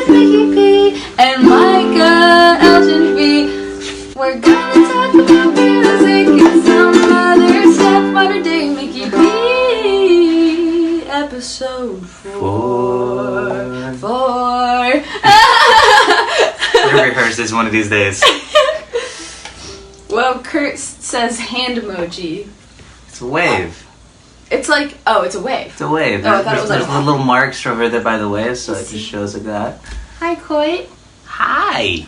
with Miki P and Micah Elgin V. We're gonna talk about music and some other stuff. Modern day Miki P, episode 4. We'll rehearse this one of these days. Well, Kurt says hand emoji. It's a wave. It's like, oh, it's a wave. It's a wave. Oh, I thought it was like there's little marks over there by the wave, so it just shows like that. Hi, Coit. Hi.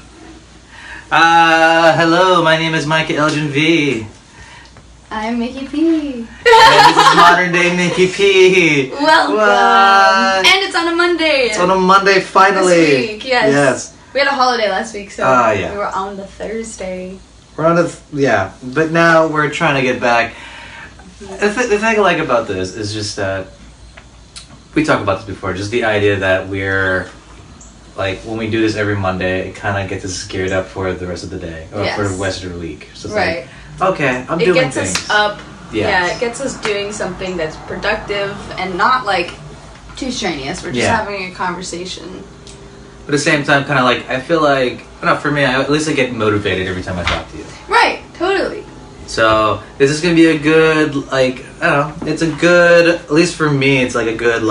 Hello, my name is Micah Elgin V. I'm Miki P. And this is modern day Miki P. Welcome. What? And it's on a Monday. It's on a Monday, finally. This week, yes. Yes. We had a holiday last week, so yeah. we were on the Thursday. We're on but now we're trying to get back. The thing I like about this is just that we talked about this before. Just the idea that we're like when we do this every Monday, it kind of gets us geared up for the rest of the day or for the rest of the week. So it's right. Like, okay, I'm doing things. It gets us up. Yes. Yeah, it gets us doing something that's productive and not like too strenuous. We're just having a conversation. But at the same time, kind of like I feel like for me, at least I get motivated every time I talk to you. Right. Totally. So this is gonna be a good it's a good, at least for me, it's like a good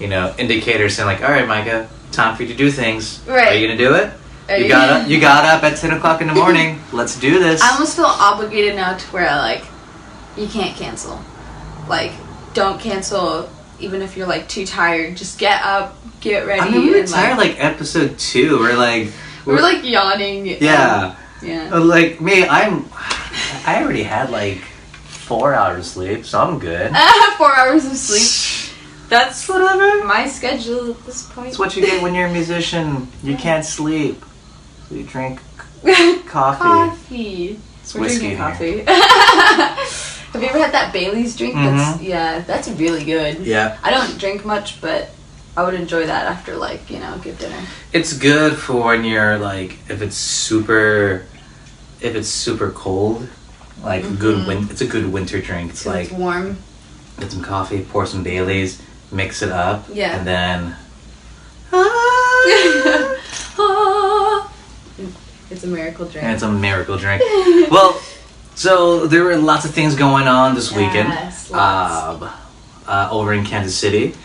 indicator saying like, all right, Micah, time for you to do things. Right. Are you gonna do it? You got up at 10 o'clock in the morning. Let's do this. I almost feel obligated now to where you can't cancel. Don't cancel even if you're too tired. Just get up, get ready. I mean, we were tired episode 2. We're yawning. Yeah. Yeah. Like me, I already had 4 hours of sleep, so I'm good. 4 hours of sleep. That's whatever. My schedule at this point. It's what you get when you're a musician. You can't sleep. So you drink coffee. It's whiskey drinking coffee. Have you ever had that Bailey's drink? Mm-hmm. That's really good. Yeah. I don't drink much, but I would enjoy that after good dinner. It's good for when you're if it's super cold, it's a good winter drink. It's it's warm. Get some coffee, pour some Baileys, mix it up, and then it's a miracle drink. And it's a miracle drink. Well, so there were lots of things going on this weekend over in Kansas City.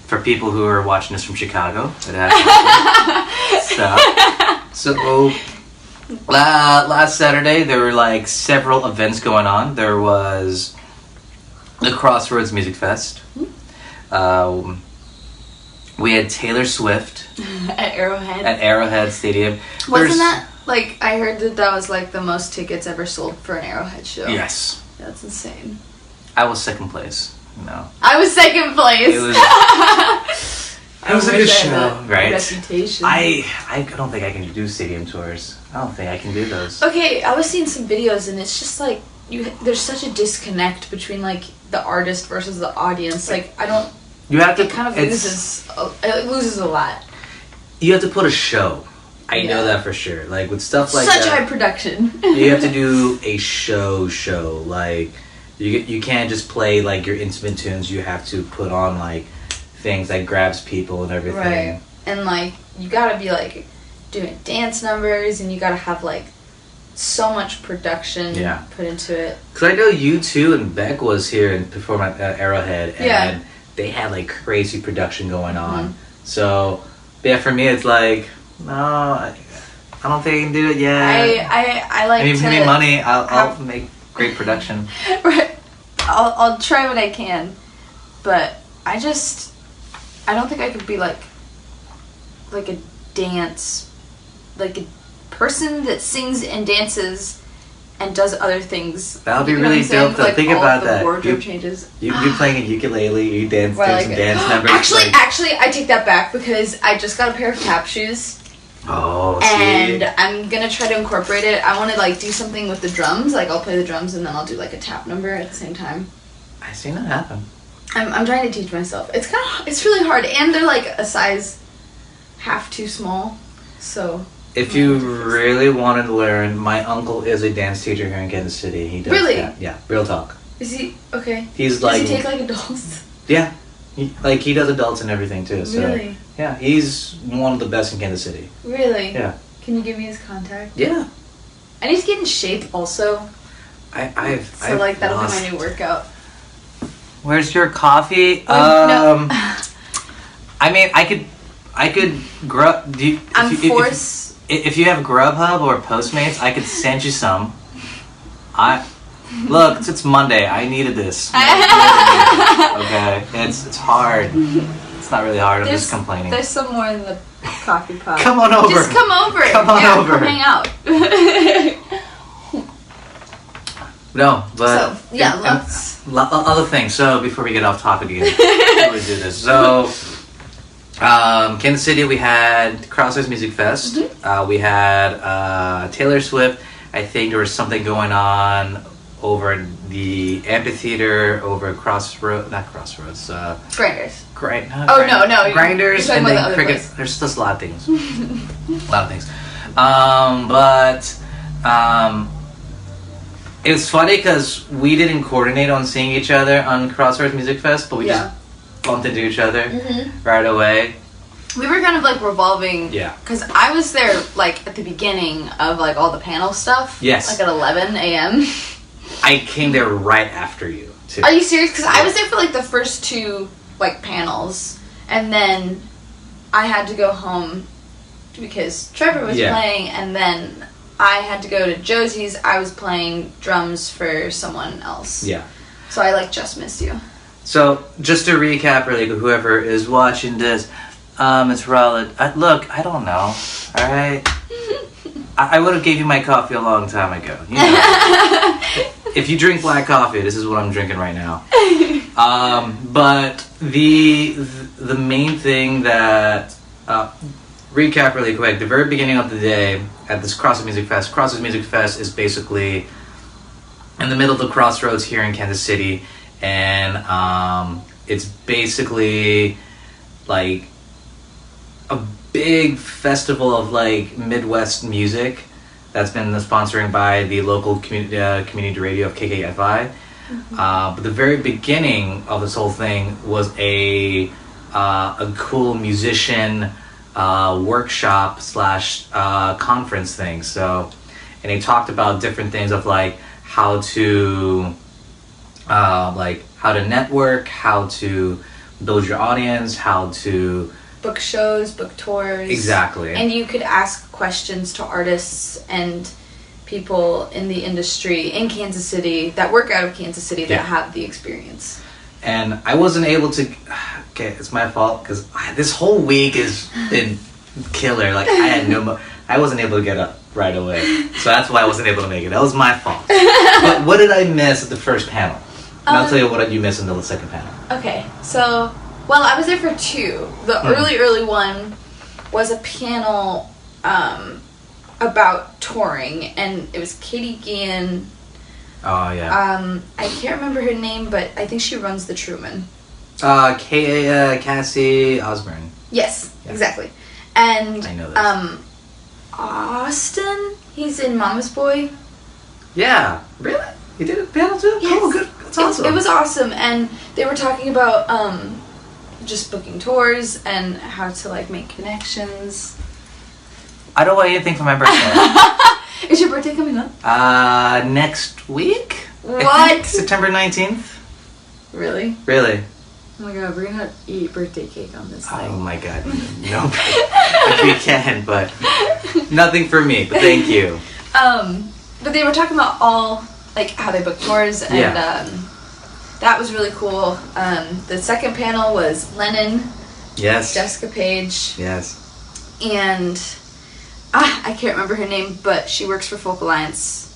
For people who are watching this from Chicago, it has so last Saturday there were several events going on. There was the Crossroads Music Fest. We had Taylor Swift at Arrowhead. At Arrowhead Stadium. Wasn't that I heard that was the most tickets ever sold for an Arrowhead show? Yes. That's insane. I was second place. No. I was second place. It was a good show, right? Reputation. I don't think I can do stadium tours. I don't think I can do those. Okay, I was seeing some videos and it's just there's such a disconnect between the artist versus the audience. I don't. You have to. It kind of loses. It loses a lot. You have to put a show. I know that for sure. With stuff like such that. high production. You have to do a show. You can't just play your instrument tunes. You have to put on things that grabs people and everything. Right. And you gotta be doing dance numbers and you gotta have so much production put into it. Because I know U2 and Beck was here and performed at Arrowhead and they had crazy production going on. Mm-hmm. So for me it's no, I don't think I can do it yet. I mean, give me money, I'll make great production. Right. I'll try what I can, but I don't think I could be a dance, a person that sings and dances and does other things. That would be really dope though. Think about that. Wardrobe changes. You playing a ukulele, you dance, some dance numbers. Actually, I take that back because I just got a pair of tap shoes. Oh, and I'm gonna try to incorporate it. I want to do something with the drums. I'll play the drums and then I'll do a tap number at the same time. I've seen that happen. I'm trying to teach myself. It's really hard, and they're a size half too small. So if you really wanted to learn, my uncle is a dance teacher here in Kansas City. He does that. Yeah, real talk. Is he okay? He's does he take adults? Yeah, he does adults and everything too. So really? Yeah, he's one of the best in Kansas City. Really? Yeah. Can you give me his contact? Yeah. I need to get in shape also. I've That'll lost... be my new workout. Where's your coffee? No. I mean, I could Grub. If you have Grubhub or Postmates, I could send you some. Look, it's Monday. I needed this. Okay, it's hard. It's not really hard. I'm just complaining. There's some more in the coffee pot. Come on over. Just come over. Come on over. Come hang out. No, but so, yeah, other things. So before we get off topic again, we do this. So, Kansas City, we had Crossroads Music Fest. Mm-hmm. We had Taylor Swift. I think there was something going on over the amphitheater over Crossroads. Grinders. No. Grinders and then cricket. There's just a lot of things. It was funny because we didn't coordinate on seeing each other on Crossroads Music Fest, but we just bumped into each other right away. We were kind of like revolving. Yeah. Because I was there like at the beginning of like all the panel stuff. Yes. Like at 11 a.m. I came there right after you, too. Are you serious? Because I was there for like the first two like panels, and then I had to go home because Trevor was playing, and then I had to go to Josie's. I was playing drums for someone else. Yeah. So I like just missed you. So just to recap, really, whoever is watching this, it's Rollin. Look, I don't know. All right. I would have gave you my coffee a long time ago. You know. If you drink black coffee, this is what I'm drinking right now. But the main thing that recap really quick. The very beginning of the day at this Crossroads Music Fest. Crossroads Music Fest is basically in the middle of the crossroads here in Kansas City, and it's basically like a big festival of like Midwest music that's been sponsored by the local community radio of KKFI. But the very beginning of this whole thing was a cool musician workshop / conference thing. So, and they talked about different things of like how to network, how to build your audience, how to book shows, book tours. Exactly. And you could ask questions to artists and people in the industry in Kansas City that work out of Kansas City that have the experience. And I wasn't able to. Okay, it's my fault because this whole week has been killer. Like I wasn't able to get up right away, so that's why I wasn't able to make it. That was my fault. But what did I miss at the first panel? And I'll tell you what you missed in the second panel. Okay, so I was there for two. The early one was a panel about touring, and it was Katie Gian. Oh yeah. I can't remember her name, but I think she runs the Truman. Cassie Osborne. Yes, exactly. And I know this. Austin, he's in Mama's Boy. Yeah, really? He did a panel too? Yes. Oh, good. That's awesome. It was awesome, and they were talking about just booking tours and how to like make connections. I don't want anything for my birthday. Is your birthday coming up? Next week? What? September 19th. Really? Really? Oh my god, we're gonna eat birthday cake on this thing. Oh my god. No. We can, but nothing for me, but thank you. But they were talking about all, like, how they book tours, and that was really cool. The second panel was Lennon. Yes. Jessica Page. Yes. And I can't remember her name, but she works for Folk Alliance.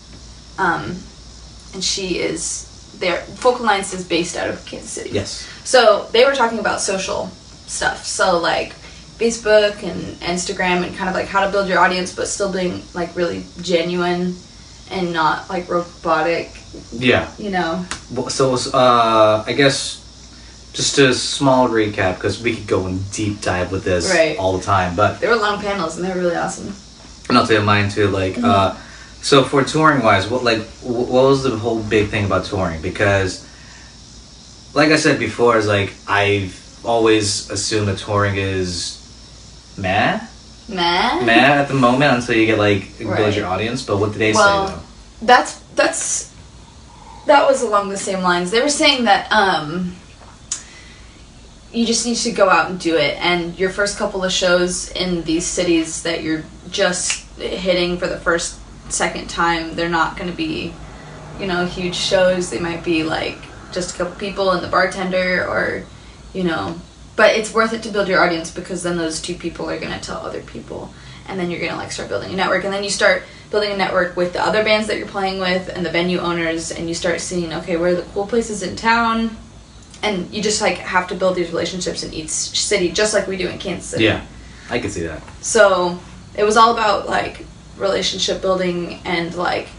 And she is there. Folk Alliance is based out of Kansas City. Yes. So they were talking about social stuff. So like Facebook and Instagram and kind of like how to build your audience, but still being like really genuine and not like robotic. Yeah. You know. So I guess just a small recap because we could go in deep dive with this all the time, but they were long panels and they were really awesome. And I'll tell you mine too. Like, so for touring wise, what was the whole big thing about touring? Because, like I said before, is like I've always assumed that touring is meh Meh? at the moment until you get like build Right. your audience. But what did they say though? That was along the same lines. They were saying that you just need to go out and do it, and your first couple of shows in these cities that you're just hitting for the second time, they're not going to be, huge shows. They might be like just a couple people and the bartender, or but it's worth it to build your audience, because then those two people are going to tell other people, and then you're going to like start building a network, and then you start building a network with the other bands that you're playing with and the venue owners, and you start seeing, okay, where are the cool places in town, and you just like have to build these relationships in each city, just like we do in Kansas City. Yeah, I can see that. So it was all about like relationship building and like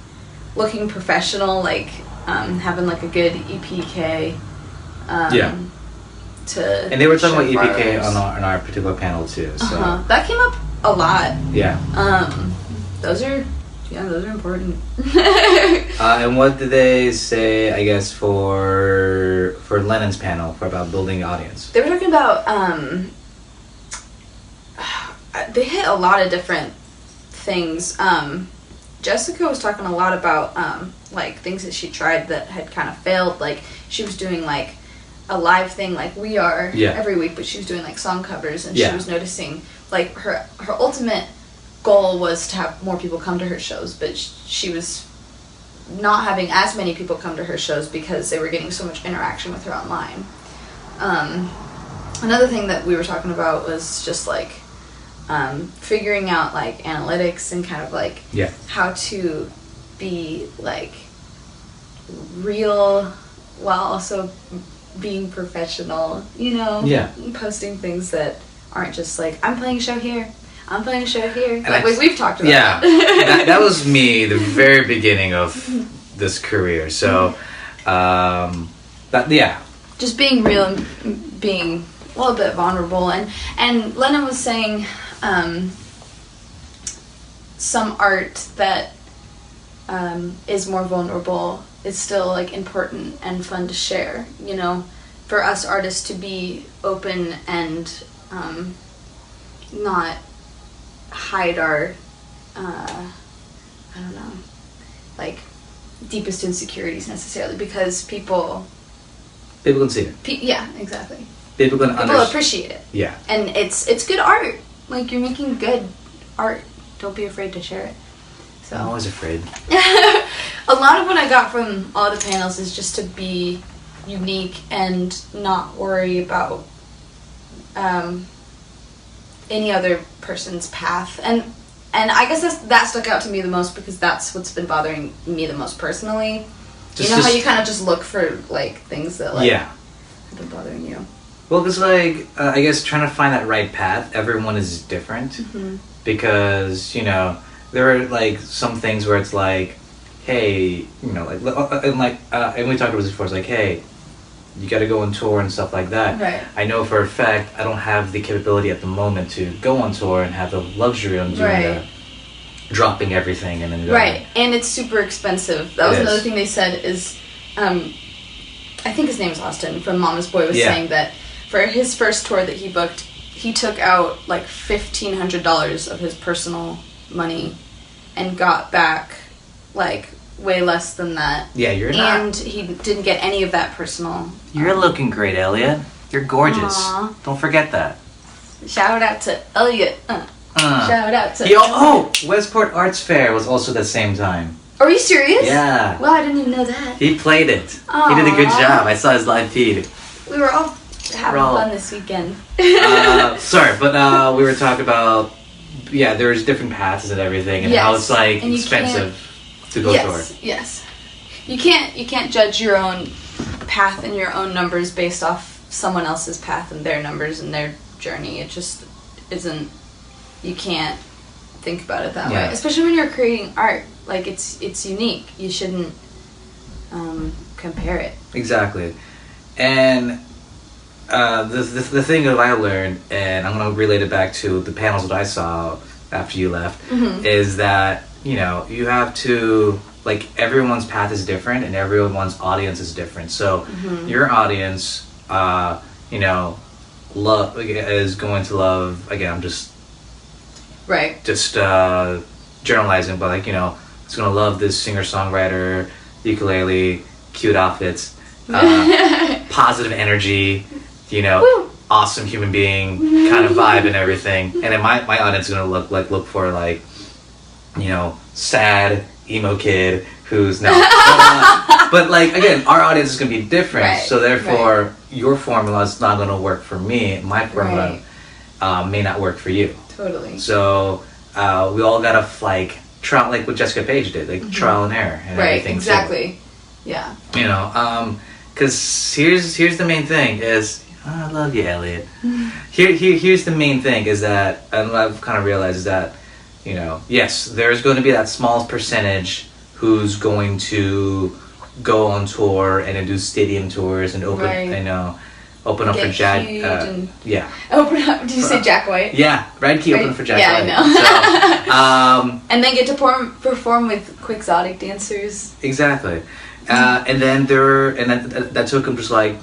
looking professional, like having like a good EPK. And they were talking about show EPK bars. on our particular panel too. So That came up a lot. yeah. Those are important. And what did they say? I guess for Lennon's panel for about building audience. They were talking about they hit a lot of different things. Jessica was talking a lot about like things that she tried that had kind of failed. Like she was doing like a live thing like we are every week, but she was doing like song covers, and she was noticing like her ultimate goal was to have more people come to her shows, but she was not having as many people come to her shows because they were getting so much interaction with her online. Another thing that we were talking about was just like figuring out like analytics and kind of like how to be like real while also being professional, posting things that aren't just like, I'm playing a show here, I'm playing a show here, like we've talked about. That was me the very beginning of this career. So just being real and being a little bit vulnerable. And Lennon was saying some art that is more vulnerable is still like important and fun to share, for us artists to be open and not hide our I don't know, like deepest insecurities necessarily, because people can see it. Yeah, exactly. People appreciate it. Yeah. And it's good art. Like, you're making good art. Don't be afraid to share it. So I'm always afraid. A lot of what I got from all the panels is just to be unique and not worry about any other person's path. And I guess that stuck out to me the most, because that's what's been bothering me the most personally. How you kind of just look for like things that like have been bothering you. Well, because like I guess trying to find that right path, everyone is different, because there are like some things where it's like, hey, and we talked about this before. It's like, hey, you got to go on tour and stuff like that. Right. I know for a fact I don't have the capability at the moment to go on tour and have the luxury of doing dropping everything and then going. Right, and it's super expensive. That was another thing they said is, I think his name is Austin from Mama's Boy was saying that for his first tour that he booked, he took out like $1,500 of his personal money and got back like way less than that. Yeah, you're not. And he didn't get any of that personal. You're looking great, Elliot. You're gorgeous. Aww. Don't forget that. Shout out to Elliot. Shout out to Westport Arts Fair was also the same time. Are you serious? Yeah. Wow, I didn't even know that. He played it. Aww. He did a good job. I saw his live feed. We were all having fun this weekend. Sorry, but we were talking about there's different paths and everything, and how it's like expensive to go tour. Yes. You can't judge your own path and your own numbers based off someone else's path and their numbers and their journey. It just isn't. You can't think about it that way, especially when you're creating art. Like it's unique. You shouldn't compare it. Exactly, and the thing that I learned, and I'm gonna relate it back to the panels that I saw after you left, is that you have to, like, everyone's path is different and everyone's audience is different. So your audience, love is going to love. Again, I'm just Right. just generalizing, but like, it's gonna love this singer-songwriter, ukulele, cute outfits, positive energy, Woo. awesome human being kind of vibe and everything. And then my audience is gonna look for like, sad emo kid who's no. But like again, our audience is gonna be different, Right, so therefore your formula is not gonna work for me. My formula may not work for you. Totally. So we all gotta like trial, like what Jessica Page did, like trial and error and everything. Exactly. Yeah. Because here's the main thing is, I love you, Elliot. Here's the main thing is that, and what I've kind of realized is that, yes, there's going to be that small percentage who's going to go on tour and then do stadium tours and open, open up Get for Jack. huge and Yeah. open up. Did you say Jack White? Yeah, Red Key open for Jack Yeah, White. I know. So, and then get to perform with quixotic dancers. exactly. And then that took them just like,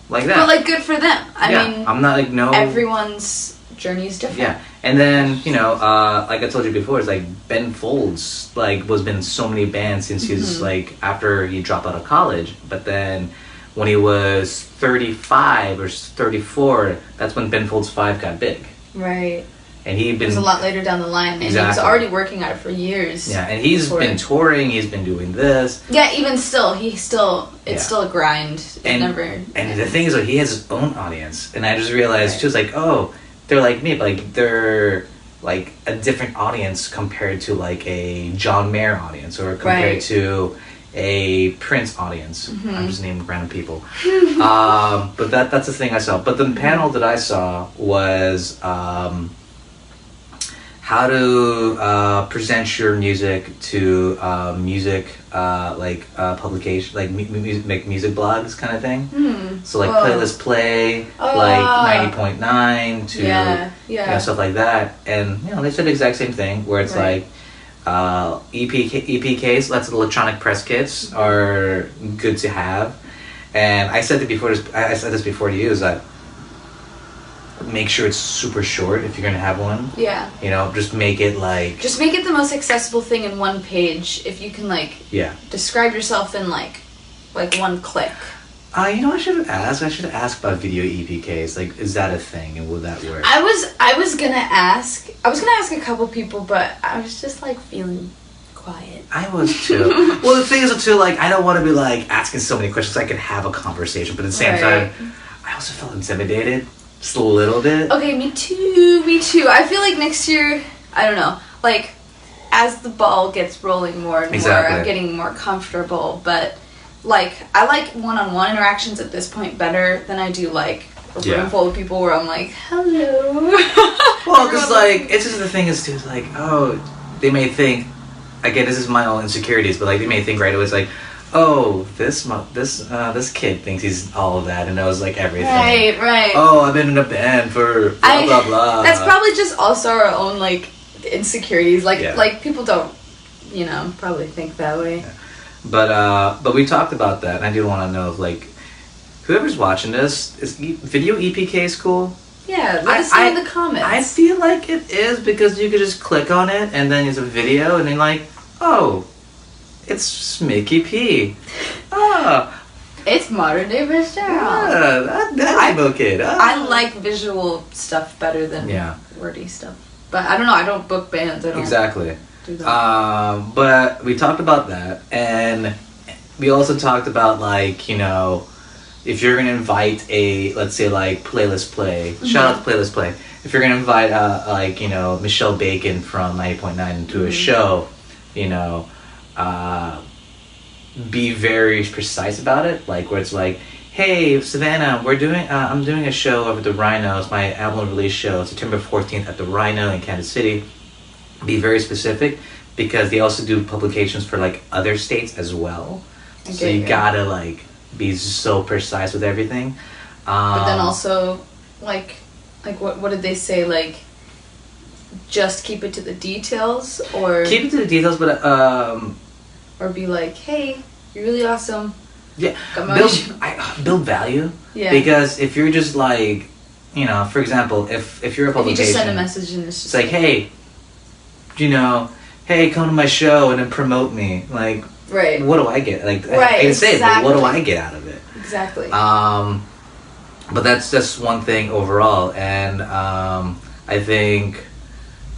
like that. But like, good for them. I mean, I'm not like, no. everyone's journey is different. Yeah. And then, like I told you before, it's like Ben Folds, like, was been in so many bands since he was like, after he dropped out of college. But then when he was 35 or 34, that's when Ben Folds 5 got big. Right. And he'd been... It was a lot later down the line. And he was already working at it for years. Yeah, and he's been touring, he's been doing this. Yeah, even still, it's still a grind. And the thing is, he has his own audience. And I just realized, she was like, oh, they're like me, but like, they're like a different audience compared to like a John Mayer audience or compared to a Prince audience. I'm just naming random people. But that's the thing I saw. But the panel that I saw was... how to present your music to music publication, like music blogs kind of thing. So like Playlist Play, like 90.9 to stuff like that. And they said the exact same thing where it's like EPKs, lots of electronic press kits are good to have. And I said this before to you, is that make sure it's super short if you're gonna have one. Yeah. Just make it the most accessible thing in one page. If you can describe yourself in like one click. I should ask about video EPKs. Like, is that a thing and will that work? I was gonna ask a couple people, but I was just like feeling quiet. I was too. Well, the thing is too, like, I don't want to be like asking so many questions. I could have a conversation, but at the same time, I also felt intimidated. Just a little bit. Okay, me too. I feel like next year, I don't know, like, as the ball gets rolling more and more, I'm getting more comfortable, but, like, I like one-on-one interactions at this point better than I do, like, a room full of people where I'm like, hello. Well, because, like, it's just the thing is, too, like, oh, they may think, again, this is my own insecurities, but, like, they may think right away, it's like, oh, this kid thinks he's all of that and knows like everything. Right. Oh, I've been in a band for blah blah blah. That's probably just also our own like insecurities. Like people don't, probably think that way. Yeah. But we talked about that, and I do want to know if like whoever's watching this, is video EPKs cool? Yeah, let us know in the comments. I feel like it is because you could just click on it and then it's a video and then like, oh. It's Miki P. It's modern day Fitzgerald. That emo kid. I like visual stuff better than wordy stuff. But I don't know. I don't book bands. I don't do that. But we talked about that, and we also talked about like if you're gonna invite let's say like Playlist Play. Shout out to Playlist Play. If you're gonna invite Michelle Bacon from 90.9 to a show, be very precise about it, like where it's like, hey Savannah, I'm doing a show over at the Rhino. It's my album release show, September 14th at the Rhino in Kansas City. Be very specific because they also do publications for like other states as well. So you gotta like be so precise with everything. But then also like what did they say, like just keep it to the details, or keep it to the details, but or be like, hey, you're really awesome. Yeah, build value. Yeah. Because if you're just like, for example, if you're a publication, if you just send a message and it's just like, hey, you know, hey, come to my show and then promote me. Like, Right. what do I get? Like, I Right, hate to say it, but what do exactly. I get out of it? Exactly. But that's just one thing overall, and I think,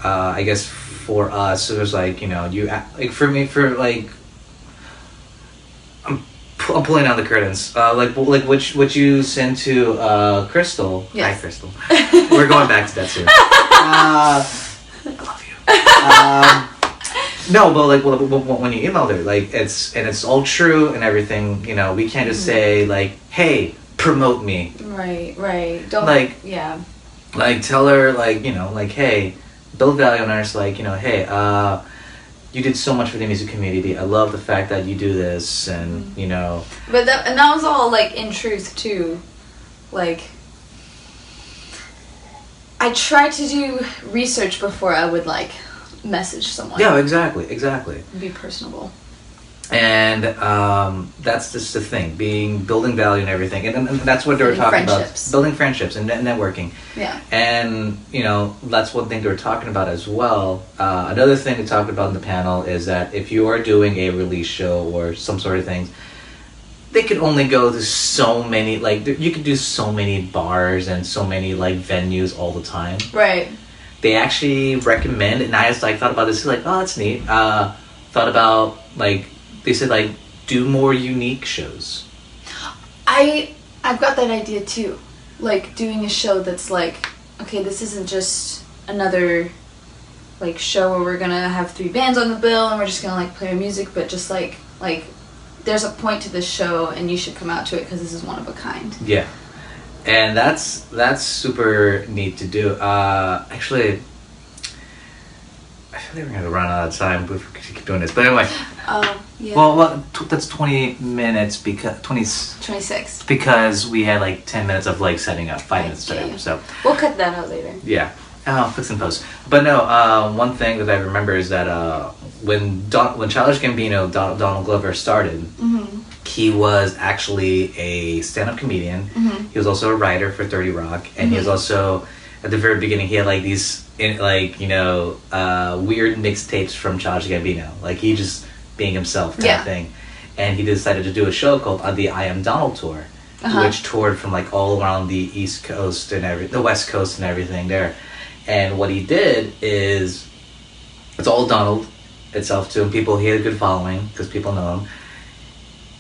I guess for us, it was like, you know, like for me, I'm pulling down the curtains. Like what you sent to Crystal. Yes. Hi, Crystal. We're going back to that soon. I love you. No, but like when you emailed her, like it's all true and everything. You know, we can't just say like, hey, promote me. Right. Don't yeah. Like tell her like, you know, like, hey, build value on her. It's like, you know, hey, you did so much for the music community. I love the fact that you do this, and you know. But that was all like in truth too, like. I try to do research before I would like message someone. Yeah, exactly. Be personable. And that's just the thing, building value and everything, and that's what they were talking about, building friendships and networking. Yeah. And you know, that's one thing they were talking about as well. Another thing they talked about in the panel is that if you are doing a release show or some sort of things, they could only go to so many, like you could do so many bars and so many like venues all the time. Right. They actually recommend, and I just like thought about this, like, oh, that's neat. Thought about like. They said, like, do more unique shows. I've got that idea, too. Like, doing a show that's, like, okay, this isn't just another, like, show where we're gonna have 3 bands on the bill and we're just gonna, like, play our music, but just, like, there's a point to this show and you should come out to it because this is one of a kind. Yeah. And that's super neat to do. Actually, I feel like we're gonna run out of time if we keep doing this. But anyway. Yeah. Well, that's 20 minutes because 26. Because we had like 10 minutes of like setting up, 5 minutes setting up. So we'll cut that out later. Yeah. Fix and post. But no, one thing that I remember is that when Childish Gambino, Donald Glover started, he was actually a stand-up comedian. He was also a writer for 30 Rock, and he was also at the very beginning he had like these weird mixtapes from Childish Gambino. Like he just being himself kind of thing. And he decided to do a show called the I Am Donald Tour, which toured from like all around the East Coast and the West Coast and everything there. And what he did is, it's all Donald itself too, and he had a good following because people know him.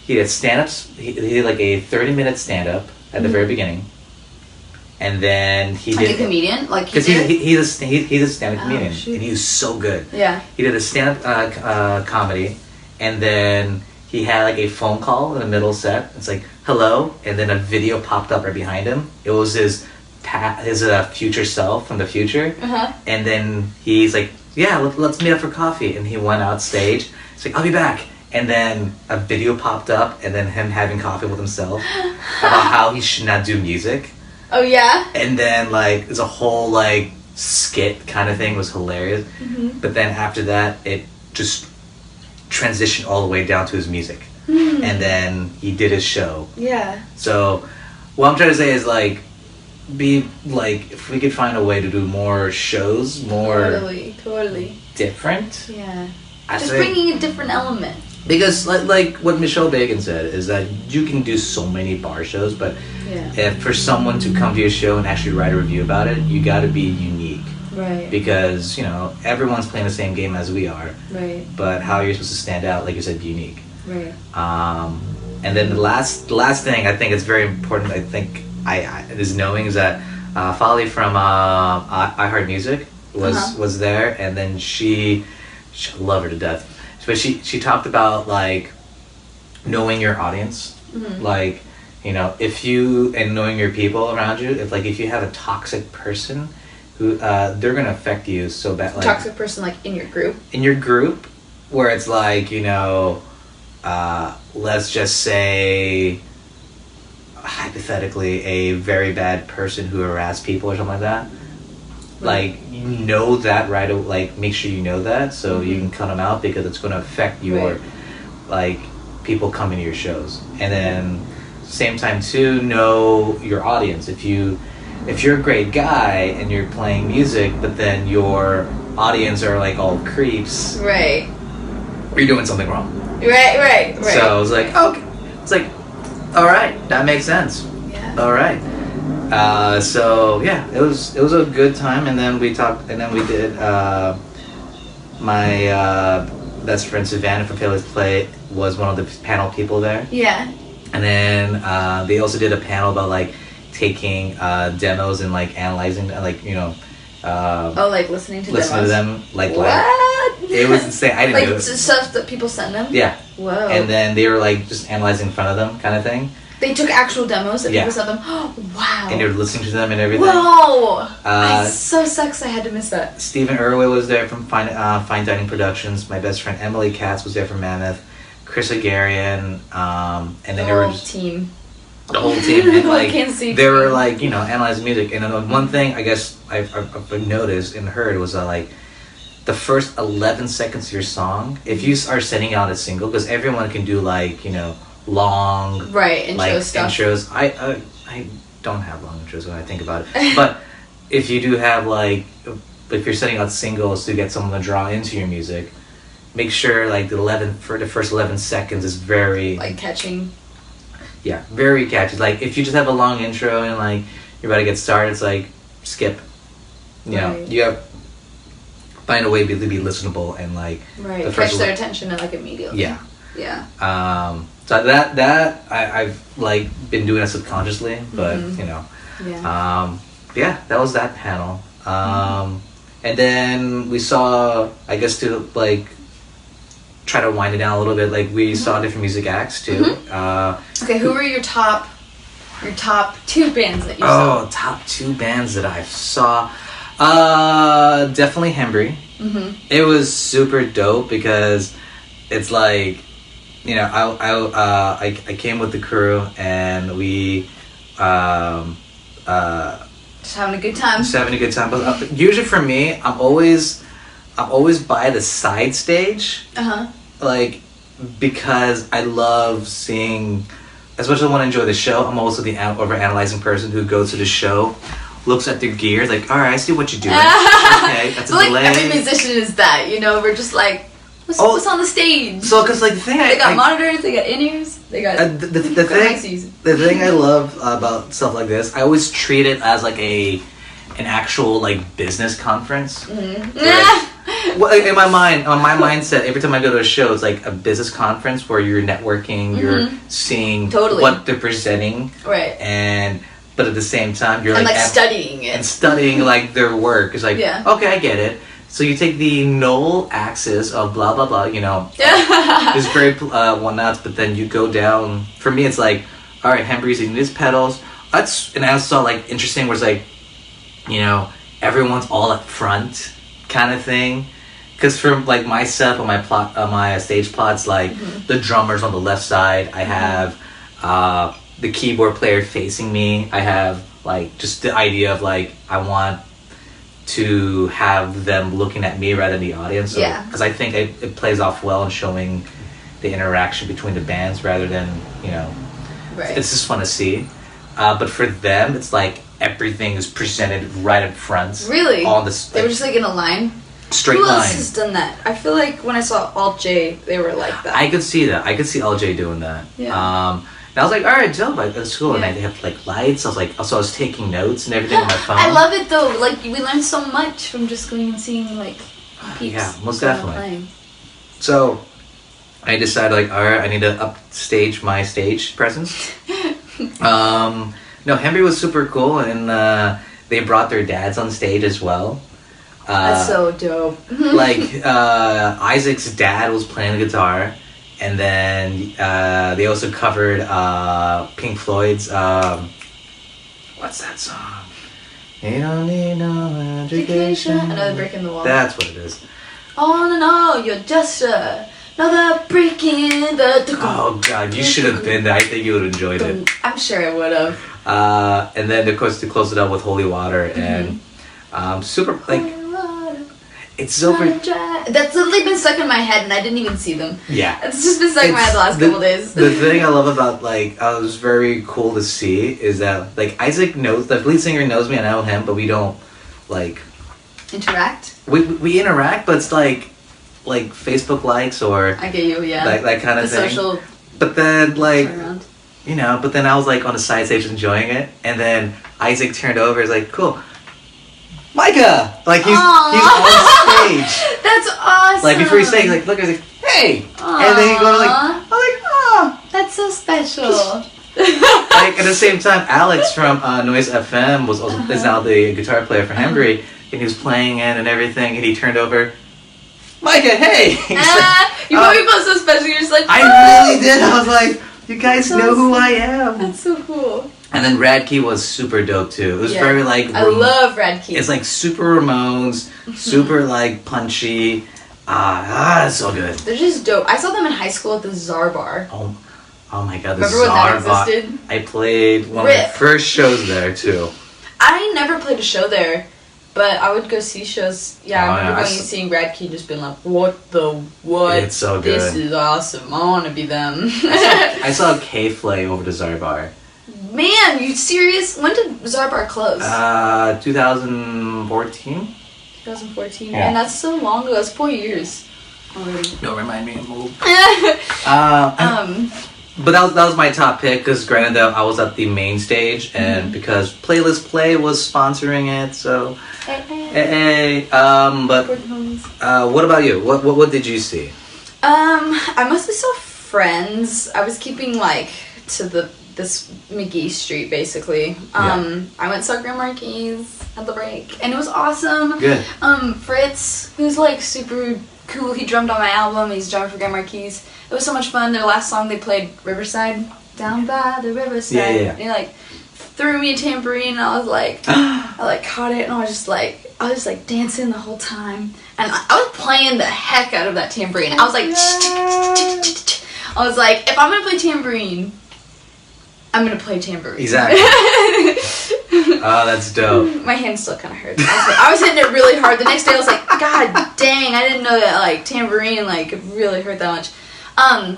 He had stand-ups, he did like a 30-minute stand-up at the very beginning. And then he did... Like a comedian? Like because he's a stand-up comedian, and he was so good. Yeah. He did a stand-up comedy, and then he had like a phone call in the middle set. It's like, hello, and then a video popped up right behind him. It was his future self from the future. And then he's like, yeah, let's meet up for coffee. And he went out stage. It's like, I'll be back. And then a video popped up, and then him having coffee with himself about how he should not do music. Oh yeah. And then like there's a whole like skit kind of thing. It was hilarious. But then after that, it just transitioned all the way down to his music. And then he did his show. Yeah. So what I'm trying to say is like, be like, if we could find a way to do more shows, more totally different. Yeah. Just bringing a different element. Because like what Michelle Bagan said is that you can do so many bar shows, but if for someone to come to your show and actually write a review about it, you got to be unique. Right. Because, you know, everyone's playing the same game as we are. Right. But how you're supposed to stand out, like you said, unique. Right. And then the last thing I think it's very important, I think is knowing is that Folly from iHeart Music was there, and then she love her to death. But she talked about like knowing your audience, like, you know, and knowing your people around you. If you have a toxic person who they're gonna affect you so bad. Like, toxic person, like in your group. In your group, where it's like, you know, let's just say hypothetically a very bad person who harassed people or something like that. Like, you know that right away, like, make sure you know that so you can cut them out, because it's going to affect your, like, people coming to your shows. And then, same time, too, know your audience. If you're a great guy and you're playing music, but then you're audience are like all creeps, Right. you're doing something wrong. Right. So I was like, okay. It's like, all right, that makes sense. Yeah. All right. So yeah, it was a good time, and then we talked, and then we did. My best friend Savannah from Fearless Play was one of the panel people there. Yeah. And then they also did a panel about like taking demos and like analyzing, like like listening to demos. to them, like what? live. It was insane. I didn't know. Like stuff that people send them. Yeah. Whoa. And then they were like just analyzing in front of them, kind of thing. They took actual demos that Yeah. people sent them. Wow. And they were listening to them and everything. Whoa. It so sucks. I had to miss that. Stephen Irway was there from Fine Dining Productions. My best friend Emily Katz was there from Mammoth. Chris Agarian, and then The they were whole just team. the whole team, and like KCMO they were team. like analyzing music. And then one thing I guess I've noticed and heard was that like the first 11 seconds of your song, if you are sending out a single, because everyone can do like long Right, intro like stuff. intros. I don't have long intros when I think about it, but if you do have like if you're sending out singles to get someone to draw into your music, make sure like the first 11 seconds is very Like catching. yeah, very catchy. Like if you just have a long intro and like you're about to get started, it's like skip. Right. You have find a way to be listenable and like Right. the Catch first their attention and like immediately. yeah. Yeah. So that I've like been doing it subconsciously, but Yeah. yeah, that was that panel. And then we saw, I guess, to like try to wind it down a little bit, like we saw different music acts too. Okay, who were your top two bands that you Oh, saw? top two bands that I saw. Definitely Hembry. It was super dope because it's like, I came with the crew and we Just having a good time. just having a good time. But usually for me, I'm always by the side stage, like because I love seeing. As much as I want to enjoy the show, I'm also the over-analyzing person who goes to the show, looks at their gear, like, all right, I see what you're doing. Okay, that's a But like delay. every musician is that, we're just like, what's on the stage? So, because like the thing They got monitors, they got in-ears, they got the thing I love about stuff like this, I always treat it as like an actual like business conference. Well, in my mindset, every time I go to a show, it's like a business conference where you're networking, you're seeing what they're presenting, right? But at the same time, you're like studying it and studying like their work. It's like, okay, I get it. So you take the null axis of blah blah blah, it's very one-nots, but then you go down. For me, it's like, all right, Hembry's using these pedals. And I also saw like interesting where it's like, everyone's all up front, kind of thing. Because for like my setup on my stage plots, like the drummer's on the left side. I have the keyboard player facing me. I have like just the idea of like I want to have them looking at me rather than the audience. So, because I think it plays off well in showing the interaction between the bands rather than Right. It's just fun to see. But for them, it's like everything is presented right up front. Really? On the they were just like in a line. Straight Who line. else has done that? I feel like when I saw Alt J, they were like that. I could see that. I could see LJ doing that. Yeah. And I was like, all right, dope. That's cool. And they have like lights. I was like, so I was taking notes and everything on my phone. I love it though. Like we learned so much from just going and seeing like peeps. Yeah, most definitely. Playing. So I decided like, all right, I need to upstage my stage presence. No, Henry was super cool, and they brought their dads on stage as well. That's so dope. Like Isaac's dad was playing the guitar, and then they also covered Pink Floyd's what's that song? You don't need no education. Another brick in the wall. That's what it is. Oh no, you're just another brick in the. Oh god, you should have been there. I think you would have enjoyed it. I'm sure I would have. And then of course to close it up with Holy Water and super like. It's so That's literally been stuck in my head, and I didn't even see them. Yeah, it's just been stuck in my head the last couple days. The thing I love about like I was very cool to see is that like Isaac knows the lead singer knows me, I know him, but we don't like interact. we interact, but it's like Facebook likes or I get you, yeah. that kind of the thing. social But then like turnaround. but then I was like on the side stage enjoying it, and then Isaac turned over. He's like, "Cool, Micah!" Like he's on stage. That's awesome. Like before he's saying, like, look, he's like, "Hey," and then he go like, I'm like, "Oh." That's so special. Like at the same time, Alex from Noise FM is now the guitar player for Hembry, and he was playing it and everything, and he turned over, Micah, hey! You probably felt so special. You're just like, I really did. I was like, you guys know who I am. That's so cool. And then Radkey was super dope too. It was very like I love Radkey. It's like super Ramones, super like punchy. It's so good. They're just dope. I saw them in high school at the Czar Bar. Oh my god, the Remember when that Czar Bar. existed? I played one of my first shows there too. I never played a show there, but I would go see shows. Yeah, I remember going and seeing Radkey and just being like, what? It's so good. This is awesome. I want to be them. I saw K-Flay over to Czar Bar. Man, you serious? When did Czar Bar close? 2014. 2014. Yeah. And that's so long ago. It's 4 years already. Don't remind me of move. But that was my top pick because granted that I was at the main stage and because Playlist Play was sponsoring it, so but what about you? What did you see? I mostly saw Friends. I was keeping like to this McGee Street basically. I went and saw Grand Marquis at the break and it was awesome. Good. Fritz, who's like super cool, he drummed on my album. He's drumming for Grand Marquis. It was so much fun. Their last song they played Riverside, down by the riverside. Yeah. And he like threw me a tambourine and I was like I like caught it and I was just like dancing the whole time. And I was playing the heck out of that tambourine. I was like if I'm gonna play tambourine, I'm gonna play tambourine. Exactly. Oh, that's dope. My hand still kind of hurts. I was hitting it really hard. The next day I was like, God dang, I didn't know that like tambourine like really hurt that much. And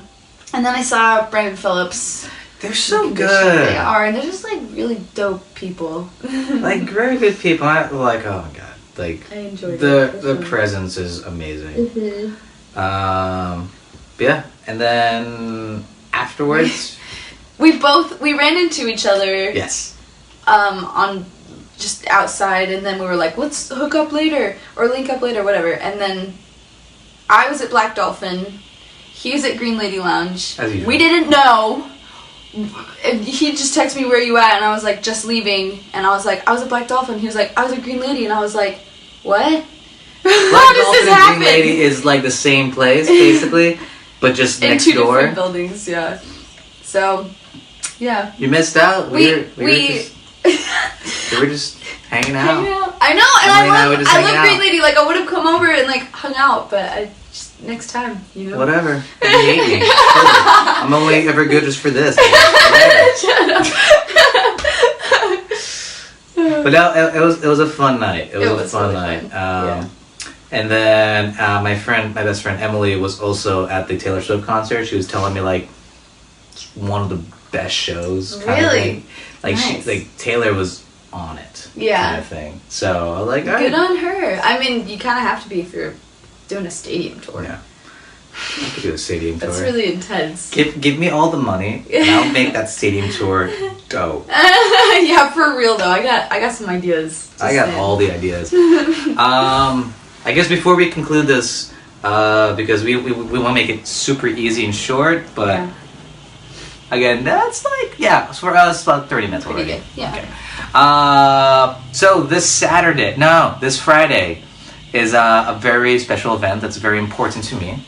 then I saw Brandon Phillips. They're so good. They are, and they're just like really dope people. Like very good people. I like, oh my god, like I enjoyed the presence is amazing. Yeah, and then afterwards, we ran into each other. yes. On just outside, and then we were like, let's hook up later or link up later, whatever. And then I was at Black Dolphin. He was at Green Lady Lounge. As usual. We didn't know. And he just texted me, where you at? And I was like, just leaving. And I was like, I was at Black Dolphin. He was like, I was at Green Lady. And I was like, what? Black How does Dolphin this and happen? Green Lady is like the same place basically, but just in next two door. different buildings, yeah. So, yeah. You missed out. We were just hanging out. I know, and Emily and I were I just love hanging Green out. Lady. Like I would have come over and like hung out, but I just next time, you know. Whatever. You hate me. I'm only ever good just for this. Shut up. But no, it was a fun night. It was a fun really night. fun. And then my best friend Emily was also at the Taylor Swift concert. She was telling me like one of the best shows. Kind of Really? thing. Like Nice. Taylor was on it. Yeah. Kind of thing. So I was like, all Good right. on her. I mean, you kind of have to be if you're doing a stadium tour. Yeah. I could do a stadium tour. That's really intense. Give me all the money, and I'll make that stadium tour dope. Yeah, for real though. I got some ideas. I got all the ideas. I guess before we conclude this, because we want to make it super easy and short, but Yeah. again, that's like for us about 30 minutes Pretty already. good. Yeah. Okay. So this Friday is a very special event that's very important to me.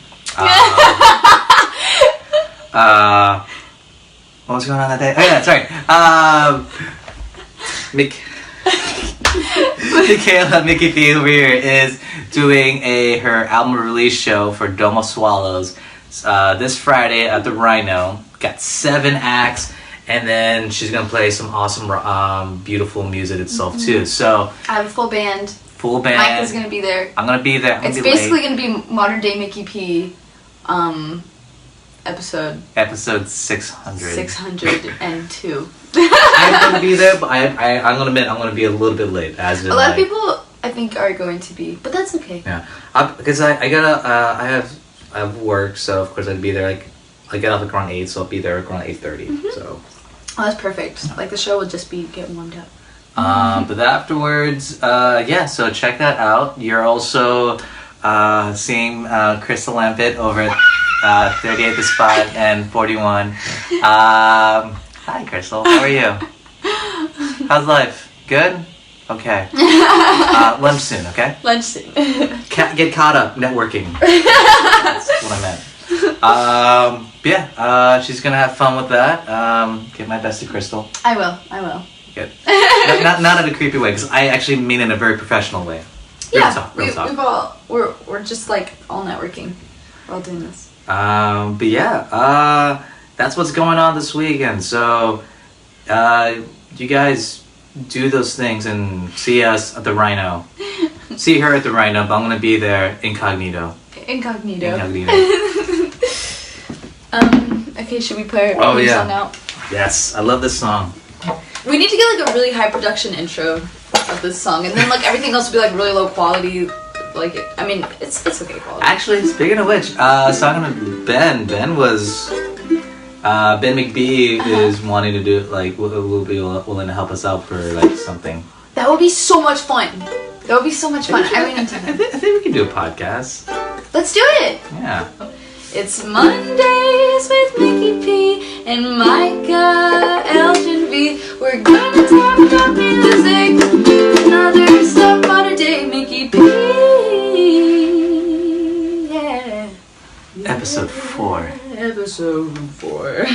What was going on that day? Oh yeah, sorry. Miki P over here is doing her album release show for Domo Swallows this Friday at the Rhino. Got 7 acts, and then she's gonna play some awesome, beautiful music itself too. So I have a full band. full band. Mike is gonna be there. I'm gonna be there. I'm It's gonna be basically late. gonna be modern day Miki P, episode Episode 600. 602. I'm gonna be there, but I'm gonna admit I'm gonna be a little bit late. As in, A lot of like, people I think are going to be, but that's okay. Yeah, because I gotta I have work, so of course I'd be there like I get off like around 8, so I'll be there around 8:30. So. Oh, that's perfect. Like the show will just be getting warmed up. But afterwards, yeah. So check that out. You're also seeing Crystal Lampett over at 38 The Spot and 41. Hi, Crystal. How are you? How's life? Good? Okay. Lunch soon, okay? Lunch soon. Get caught up networking. That's what I meant. But yeah, she's gonna have fun with that. Give my best to Crystal. I will. Good. Not in a creepy way, because I actually mean in a very professional way. Real talk. We're just like all networking. We're all doing this. But yeah, that's what's going on this weekend. So, you guys do those things and see us at the Rhino. See her at the Rhino, but I'm gonna be there incognito. Okay, should we play our song out? Yes, I love this song. We need to get like a really high production intro of this song, and then like everything else will be like really low quality. Like, I mean, it's okay quality. Actually, speaking of which, talking to Ben was Ben McBee is wanting to do like will be willing to help us out for like something. That would be so much fun. I mean, I think we can do a podcast. Let's do it. Yeah. It's Mondays with Miki P and Micah Elgin V. We're gonna talk about music, another stuff, modern day Miki P. Yeah. Episode 4. Word.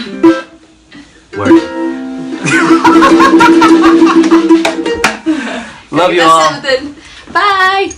Love you all. Bye.